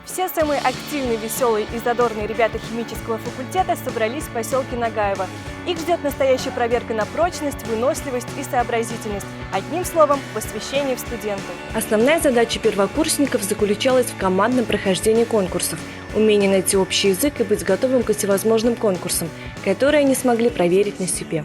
Все самые активные, веселые и задорные ребята химического факультета собрались в поселке Нагаево. Их ждет настоящая проверка на прочность, выносливость и сообразительность. Одним словом, посвящение в студенты. Основная задача первокурсников заключалась в командном прохождении конкурсов, умении найти общий язык и быть готовым ко всевозможным конкурсам, которые они смогли проверить на себе.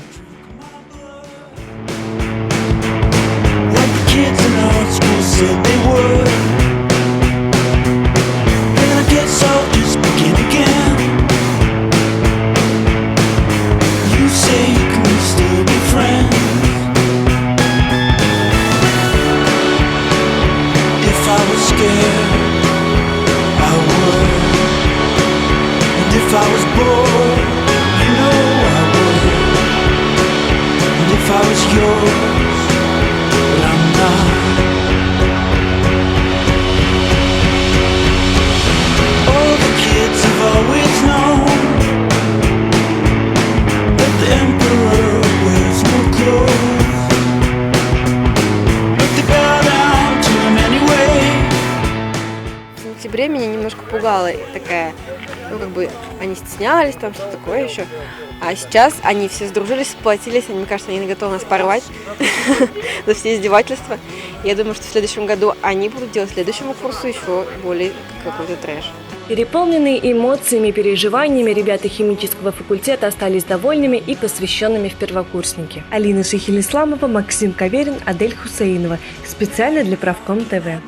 If I was bored, you know I would. And if I was yours, but I'm not. All the kids have always known that the emperor wears no clothes, but they bow down to him anyway. В сентябре меня немножко пугала такая, они стеснялись, там что-то такое еще. А сейчас они все сдружились, сплотились, мне кажется, они готовы нас порвать за все издевательства. Я думаю, что в следующем году они будут делать следующему курсу еще более какой-то трэш. Переполненные эмоциями и переживаниями ребята химического факультета остались довольными и посвященными в первокурсники. Алина Шихель-Исламова, Максим Каверин, Адель Хусейнова. Специально для Правком ТВ.